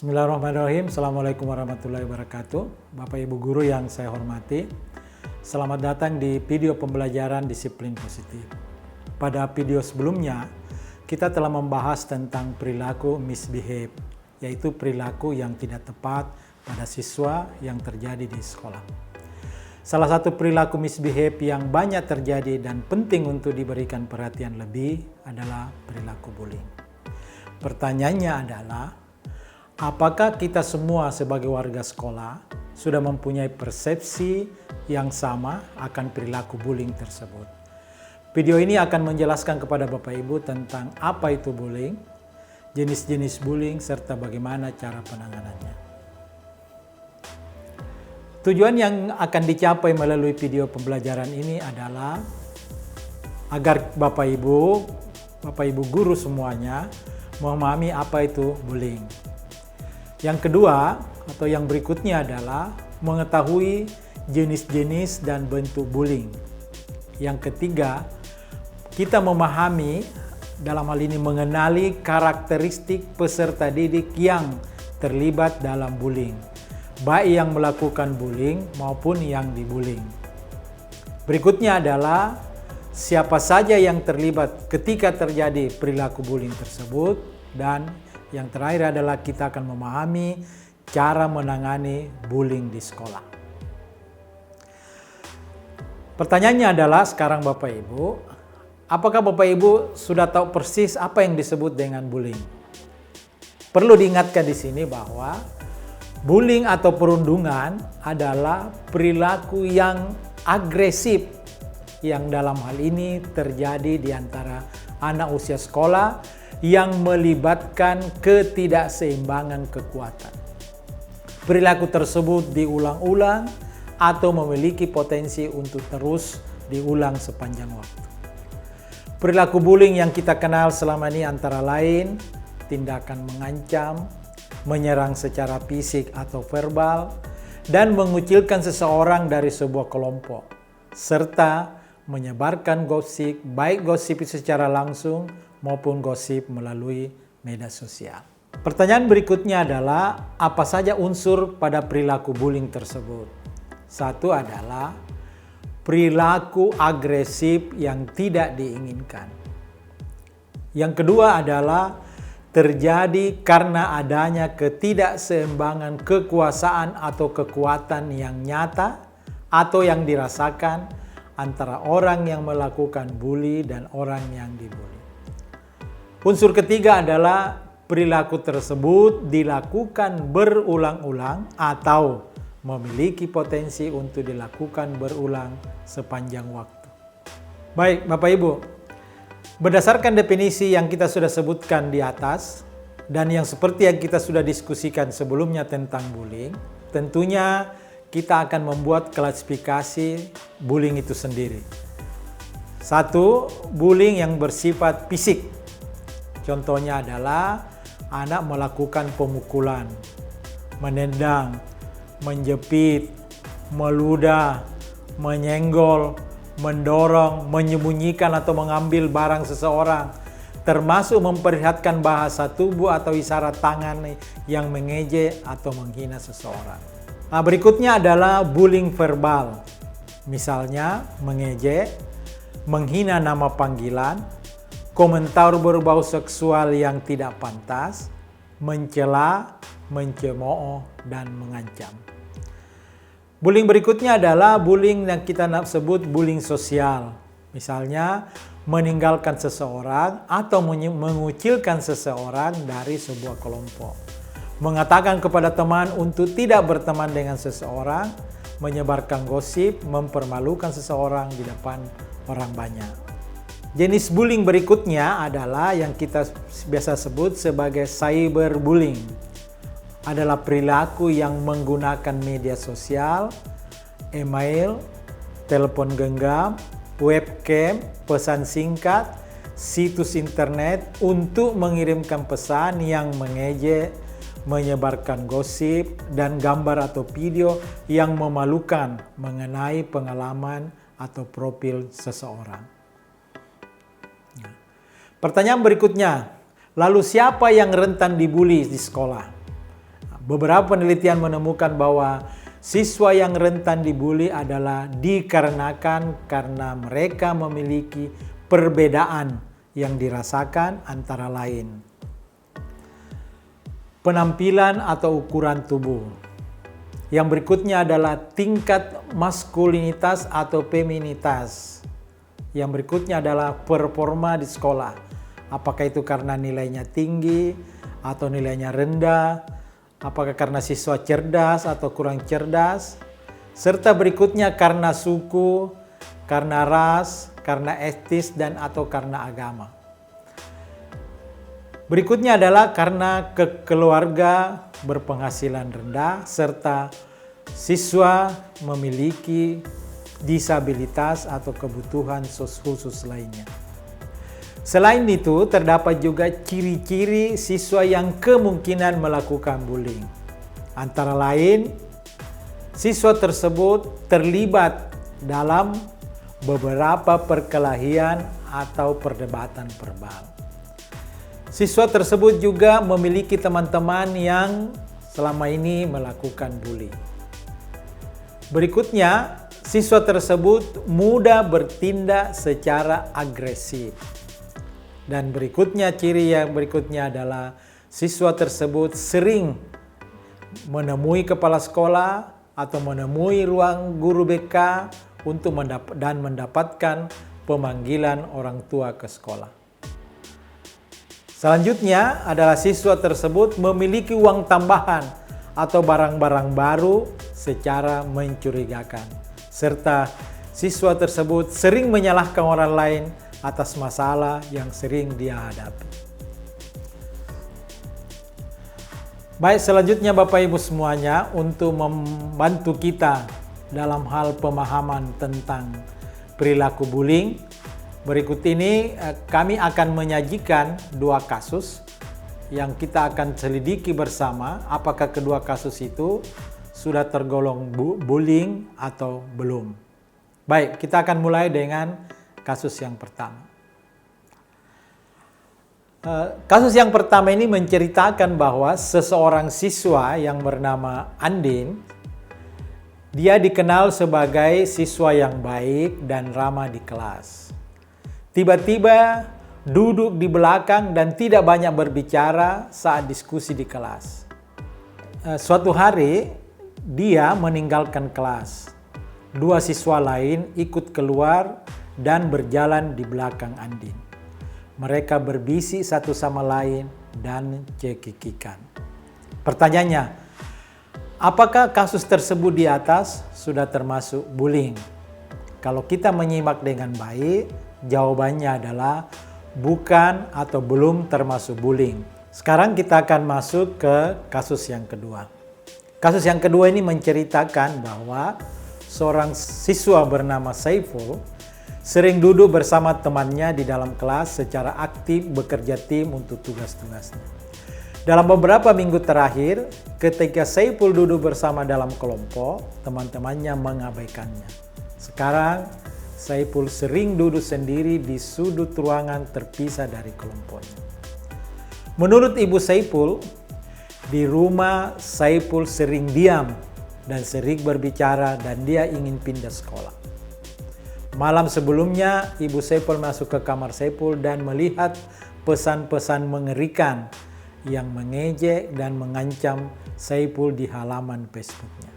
Bismillahirrahmanirrahim. Assalamualaikum warahmatullahi wabarakatuh. Bapak Ibu Guru yang saya hormati, selamat datang di video pembelajaran disiplin positif. Pada video sebelumnya, kita telah membahas tentang perilaku misbehave, yaitu perilaku yang tidak tepat pada siswa yang terjadi di sekolah. Salah satu perilaku misbehave yang banyak terjadi dan penting untuk diberikan perhatian lebih adalah perilaku bullying. Pertanyaannya adalah, apakah kita semua sebagai warga sekolah sudah mempunyai persepsi yang sama akan perilaku bullying tersebut? Video ini akan menjelaskan kepada Bapak Ibu tentang apa itu bullying, jenis-jenis bullying, serta bagaimana cara penanganannya. Tujuan yang akan dicapai melalui video pembelajaran ini adalah agar Bapak Ibu Guru semuanya memahami apa itu bullying. Yang kedua atau yang berikutnya adalah mengetahui jenis-jenis dan bentuk bullying. Yang ketiga, kita memahami, dalam hal ini mengenali karakteristik peserta didik yang terlibat dalam bullying, baik yang melakukan bullying maupun yang dibullying. Berikutnya adalah siapa saja yang terlibat ketika terjadi perilaku bullying tersebut, dan yang terakhir adalah kita akan memahami cara menangani bullying di sekolah. Pertanyaannya adalah sekarang Bapak Ibu, apakah Bapak Ibu sudah tahu persis apa yang disebut dengan bullying? Perlu diingatkan di sini bahwa bullying atau perundungan adalah perilaku yang agresif yang dalam hal ini terjadi di antara anak usia sekolah yang melibatkan ketidakseimbangan kekuatan. Perilaku tersebut diulang-ulang atau memiliki potensi untuk terus diulang sepanjang waktu. Perilaku bullying yang kita kenal selama ini antara lain tindakan mengancam, menyerang secara fisik atau verbal, dan mengucilkan seseorang dari sebuah kelompok, serta menyebarkan gosip, baik gosip secara langsung maupun gosip melalui media sosial. Pertanyaan berikutnya adalah, apa saja unsur pada perilaku bullying tersebut? Satu adalah perilaku agresif yang tidak diinginkan. Yang kedua adalah terjadi karena adanya ketidakseimbangan kekuasaan atau kekuatan yang nyata atau yang dirasakan antara orang yang melakukan bully dan orang yang dibully. Unsur ketiga adalah perilaku tersebut dilakukan berulang-ulang atau memiliki potensi untuk dilakukan berulang sepanjang waktu. Baik Bapak Ibu, berdasarkan definisi yang kita sudah sebutkan di atas dan yang seperti yang kita sudah diskusikan sebelumnya tentang bullying, tentunya kita akan membuat klasifikasi bullying itu sendiri. Satu, bullying yang bersifat fisik. Contohnya adalah anak melakukan pemukulan, menendang, menjepit, meludah, menyenggol, mendorong, menyembunyikan atau mengambil barang seseorang, termasuk memperlihatkan bahasa tubuh atau isyarat tangan yang mengejek atau menghina seseorang. Nah, berikutnya adalah bullying verbal, misalnya mengejek, menghina nama panggilan, komentar berbau seksual yang tidak pantas, mencela, mencemooh, dan mengancam. Bullying berikutnya adalah bullying yang kita sebut bullying sosial. Misalnya meninggalkan seseorang atau mengucilkan seseorang dari sebuah kelompok. Mengatakan kepada teman untuk tidak berteman dengan seseorang, menyebarkan gosip, mempermalukan seseorang di depan orang banyak. Jenis bullying berikutnya adalah yang kita biasa sebut sebagai cyberbullying. Adalah perilaku yang menggunakan media sosial, email, telepon genggam, webcam, pesan singkat, situs internet untuk mengirimkan pesan yang mengejek, menyebarkan gosip, dan gambar atau video yang memalukan mengenai pengalaman atau profil seseorang. Pertanyaan berikutnya, lalu siapa yang rentan dibully di sekolah? Beberapa penelitian menemukan bahwa siswa yang rentan dibully adalah dikarenakan karena mereka memiliki perbedaan yang dirasakan antara lain penampilan atau ukuran tubuh. Yang berikutnya adalah tingkat maskulinitas atau feminitas. Yang berikutnya adalah performa di sekolah. Apakah itu karena nilainya tinggi atau nilainya rendah? Apakah karena siswa cerdas atau kurang cerdas? Serta berikutnya karena suku, karena ras, karena etis, dan atau karena agama. Berikutnya adalah karena keluarga berpenghasilan rendah serta siswa memiliki disabilitas atau kebutuhan khusus lainnya. Selain itu, terdapat juga ciri-ciri siswa yang kemungkinan melakukan bullying. Antara lain, siswa tersebut terlibat dalam beberapa perkelahian atau perdebatan verbal. Siswa tersebut juga memiliki teman-teman yang selama ini melakukan bullying. Berikutnya, siswa tersebut mudah bertindak secara agresif. Dan berikutnya, ciri yang berikutnya adalah siswa tersebut sering menemui kepala sekolah atau menemui ruang guru BK untuk mendapatkan pemanggilan orang tua ke sekolah. Selanjutnya adalah siswa tersebut memiliki uang tambahan atau barang-barang baru secara mencurigakan. Serta siswa tersebut sering menyalahkan orang lain atas masalah yang sering dia hadapi. Baik, selanjutnya Bapak Ibu semuanya, untuk membantu kita dalam hal pemahaman tentang perilaku bullying, berikut ini kami akan menyajikan dua kasus yang kita akan selidiki bersama apakah kedua kasus itu sudah tergolong bullying atau belum. Baik, kita akan mulai dengan kasus yang pertama. Kasus yang pertama ini menceritakan bahwa seseorang siswa yang bernama Andin, dia dikenal sebagai siswa yang baik dan ramah di kelas. Tiba-tiba duduk di belakang dan tidak banyak berbicara saat diskusi di kelas. Suatu hari dia meninggalkan kelas. Dua siswa lain ikut keluar dan berjalan di belakang Andin. Mereka berbisik satu sama lain dan cekikikan. Pertanyaannya, apakah kasus tersebut di atas sudah termasuk bullying? Kalau kita menyimak dengan baik, jawabannya adalah bukan atau belum termasuk bullying. Sekarang kita akan masuk ke kasus yang kedua. Kasus yang kedua ini menceritakan bahwa seorang siswa bernama Saiful sering duduk bersama temannya di dalam kelas secara aktif bekerja tim untuk tugas-tugasnya. Dalam beberapa minggu terakhir, ketika Saiful duduk bersama dalam kelompok, teman-temannya mengabaikannya. Sekarang, Saiful sering duduk sendiri di sudut ruangan terpisah dari kelompoknya. Menurut Ibu Saiful, di rumah Saiful sering diam dan sering berbicara dan dia ingin pindah sekolah. Malam sebelumnya, Ibu Saiful masuk ke kamar Saiful dan melihat pesan-pesan mengerikan yang mengejek dan mengancam Saiful di halaman Facebooknya.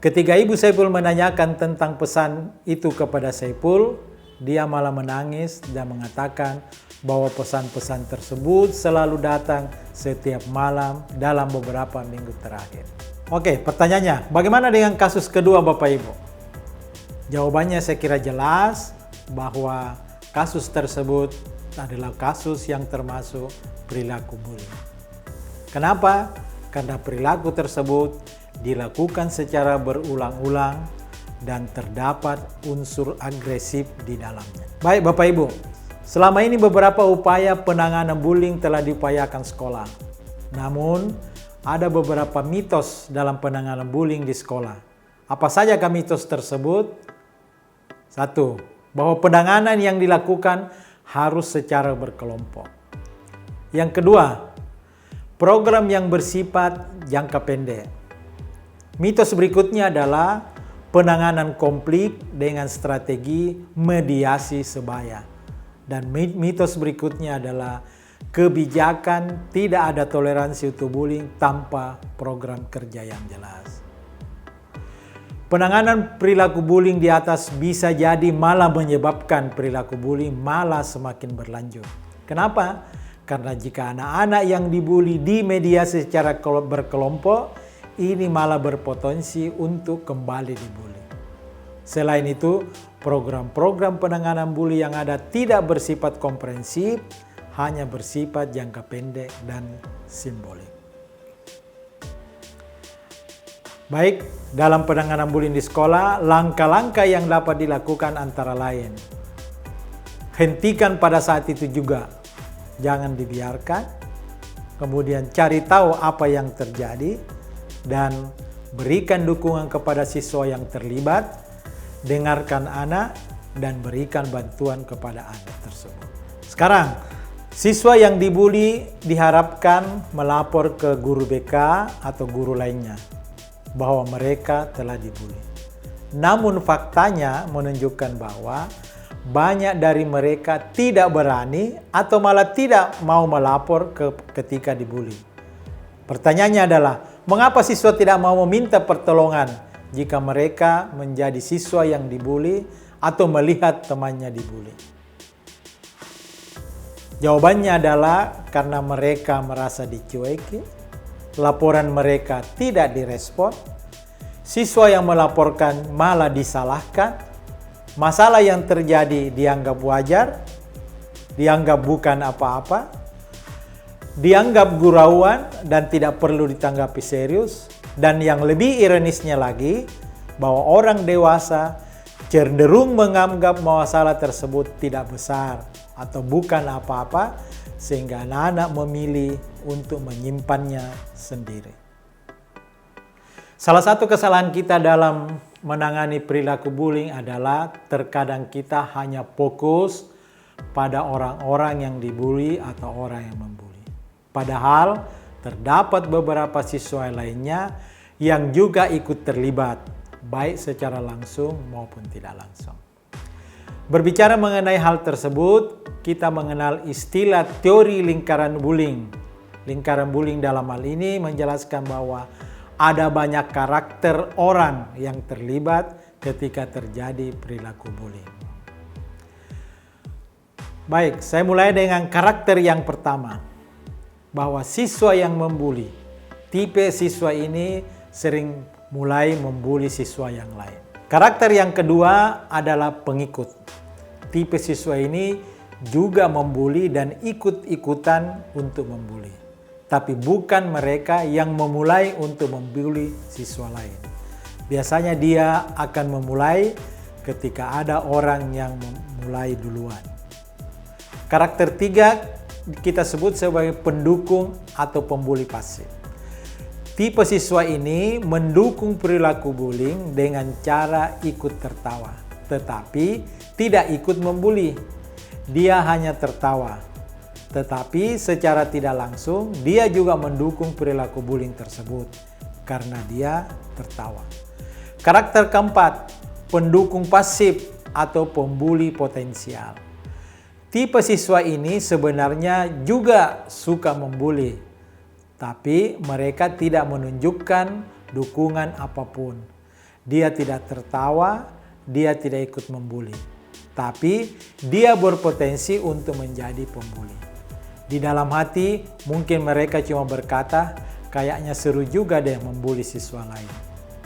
Ketika Ibu Saiful menanyakan tentang pesan itu kepada Saiful, dia malah menangis dan mengatakan bahwa pesan-pesan tersebut selalu datang setiap malam dalam beberapa minggu terakhir. Oke, pertanyaannya, bagaimana dengan kasus kedua Bapak Ibu? Jawabannya saya kira jelas bahwa kasus tersebut adalah kasus yang termasuk perilaku bullying. Kenapa? Karena perilaku tersebut dilakukan secara berulang-ulang dan terdapat unsur agresif di dalamnya. Baik Bapak Ibu, selama ini beberapa upaya penanganan bullying telah diupayakan sekolah. Namun, ada beberapa mitos dalam penanganan bullying di sekolah. Apa saja mitos tersebut? 1. Bahwa penanganan yang dilakukan harus secara berkelompok. Yang kedua, program yang bersifat jangka pendek. Mitos berikutnya adalah penanganan konflik dengan strategi mediasi sebaya. Dan mitos berikutnya adalah kebijakan tidak ada toleransi untuk bullying tanpa program kerja yang jelas. Penanganan perilaku bullying di atas bisa jadi malah menyebabkan perilaku bullying malah semakin berlanjut. Kenapa? Karena jika anak-anak yang dibully dimediasi secara berkelompok, ini malah berpotensi untuk kembali dibully. Selain itu, program-program penanganan bully yang ada tidak bersifat komprehensif, hanya bersifat jangka pendek dan simbolik. Baik, dalam penanganan bullying di sekolah, langkah-langkah yang dapat dilakukan antara lain. Hentikan pada saat itu juga, jangan dibiarkan. Kemudian cari tahu apa yang terjadi dan berikan dukungan kepada siswa yang terlibat, dengarkan anak dan berikan bantuan kepada anak tersebut. Sekarang, siswa yang dibully diharapkan melapor ke guru BK atau guru lainnya bahwa mereka telah dibully. Namun faktanya menunjukkan bahwa banyak dari mereka tidak berani atau malah tidak mau melapor ketika dibully. Pertanyaannya adalah, mengapa siswa tidak mau meminta pertolongan jika mereka menjadi siswa yang dibully atau melihat temannya dibully? Jawabannya adalah karena mereka merasa dicueki, laporan mereka tidak direspon, siswa yang melaporkan malah disalahkan, masalah yang terjadi dianggap wajar, dianggap bukan apa-apa, dianggap gurauan dan tidak perlu ditanggapi serius, dan yang lebih ironisnya lagi, bahwa orang dewasa cenderung menganggap masalah tersebut tidak besar atau bukan apa-apa, sehingga anak-anak memilih untuk menyimpannya sendiri. Salah satu kesalahan kita dalam menangani perilaku bullying adalah terkadang kita hanya fokus pada orang-orang yang dibully atau orang yang membuli. Padahal terdapat beberapa siswa lainnya yang juga ikut terlibat, baik secara langsung maupun tidak langsung. Berbicara mengenai hal tersebut, kita mengenal istilah teori lingkaran bullying. Lingkaran bullying dalam hal ini menjelaskan bahwa ada banyak karakter orang yang terlibat ketika terjadi perilaku bullying. Baik, saya mulai dengan karakter yang pertama, bahwa siswa yang membuli. Tipe siswa ini sering mulai membuli siswa yang lain. Karakter yang kedua adalah pengikut. Tipe siswa ini juga membuli dan ikut-ikutan untuk membuli. Tapi bukan mereka yang memulai untuk membuli siswa lain. Biasanya dia akan memulai ketika ada orang yang memulai duluan. Karakter tiga kita sebut sebagai pendukung atau pembuli pasif. Tipe siswa ini mendukung perilaku bullying dengan cara ikut tertawa, tetapi tidak ikut membuli. Dia hanya tertawa, tetapi secara tidak langsung dia juga mendukung perilaku bullying tersebut karena dia tertawa. Karakter keempat, pendukung pasif atau pembuli potensial. Tipe siswa ini sebenarnya juga suka membuli, tapi mereka tidak menunjukkan dukungan apapun. Dia tidak tertawa, dia tidak ikut membuli, tapi dia berpotensi untuk menjadi pembuli. Di dalam hati mungkin mereka cuma berkata, kayaknya seru juga deh membuli siswa lain.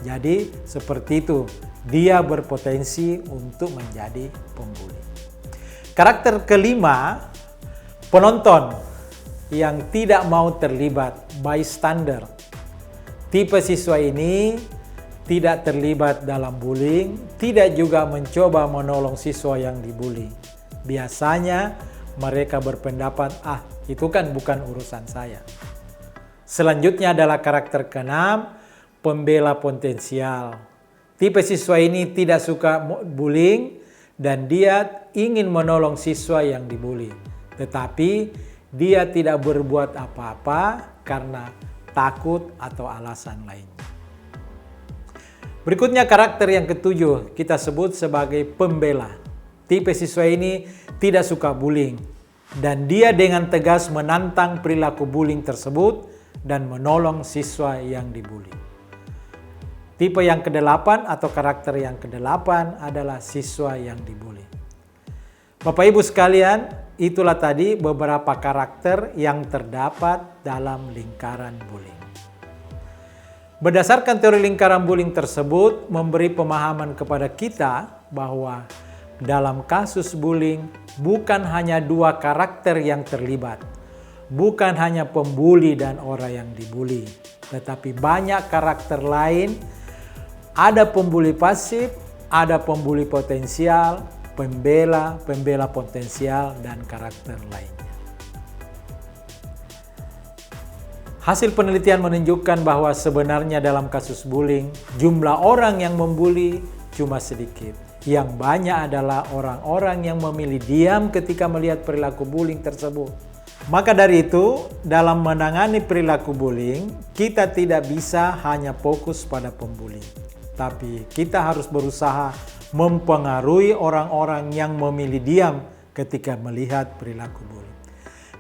Jadi seperti itu, dia berpotensi untuk menjadi pembuli. Karakter kelima, penonton yang tidak mau terlibat, bystander. Tipe siswa ini tidak terlibat dalam bullying, tidak juga mencoba menolong siswa yang dibully. Biasanya mereka berpendapat, itu kan bukan urusan saya. Selanjutnya adalah karakter keenam, pembela potensial. Tipe siswa ini tidak suka bullying dan dia ingin menolong siswa yang dibully. Tetapi dia tidak berbuat apa-apa karena takut atau alasan lainnya. Berikutnya karakter yang ketujuh kita sebut sebagai pembela. Tipe siswa ini tidak suka bullying dan dia dengan tegas menantang perilaku bullying tersebut dan menolong siswa yang dibully. Tipe yang kedelapan atau karakter yang kedelapan adalah siswa yang dibully. Bapak Ibu sekalian, itulah tadi beberapa karakter yang terdapat dalam lingkaran bullying. Berdasarkan teori lingkaran bullying tersebut memberi pemahaman kepada kita bahwa dalam kasus bullying bukan hanya dua karakter yang terlibat, bukan hanya pembuli dan orang yang dibully, tetapi banyak karakter lain. Ada pembuli pasif, ada pembuli potensial, pembela potensial, dan karakter lainnya. Hasil penelitian menunjukkan bahwa sebenarnya dalam kasus bullying, jumlah orang yang membuli cuma sedikit. Yang banyak adalah orang-orang yang memilih diam ketika melihat perilaku bullying tersebut. Maka dari itu, dalam menangani perilaku bullying, kita tidak bisa hanya fokus pada pembuli. Tapi kita harus berusaha mempengaruhi orang-orang yang memilih diam ketika melihat perilaku bullying.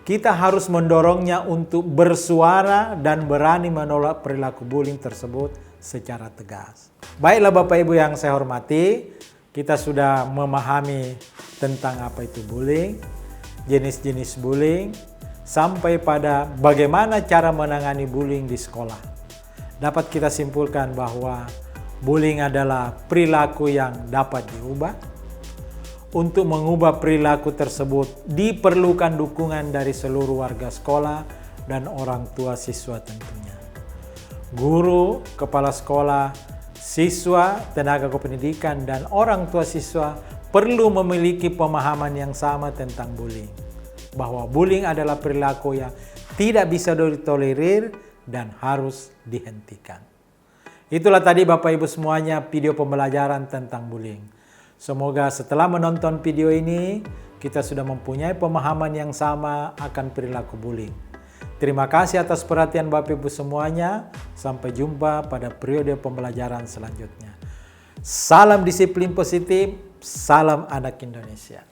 Kita harus mendorongnya untuk bersuara dan berani menolak perilaku bullying tersebut secara tegas. Baiklah Bapak Ibu yang saya hormati, kita sudah memahami tentang apa itu bullying, jenis-jenis bullying, sampai pada bagaimana cara menangani bullying di sekolah. Dapat kita simpulkan bahwa bullying adalah perilaku yang dapat diubah. Untuk mengubah perilaku tersebut diperlukan dukungan dari seluruh warga sekolah dan orang tua siswa tentunya. Guru, kepala sekolah, siswa, tenaga kependidikan, dan orang tua siswa perlu memiliki pemahaman yang sama tentang bullying. Bahwa bullying adalah perilaku yang tidak bisa ditolerir dan harus dihentikan. Itulah tadi Bapak Ibu semuanya video pembelajaran tentang bullying. Semoga setelah menonton video ini, kita sudah mempunyai pemahaman yang sama akan perilaku bullying. Terima kasih atas perhatian Bapak Ibu semuanya. Sampai jumpa pada periode pembelajaran selanjutnya. Salam disiplin positif, salam anak Indonesia.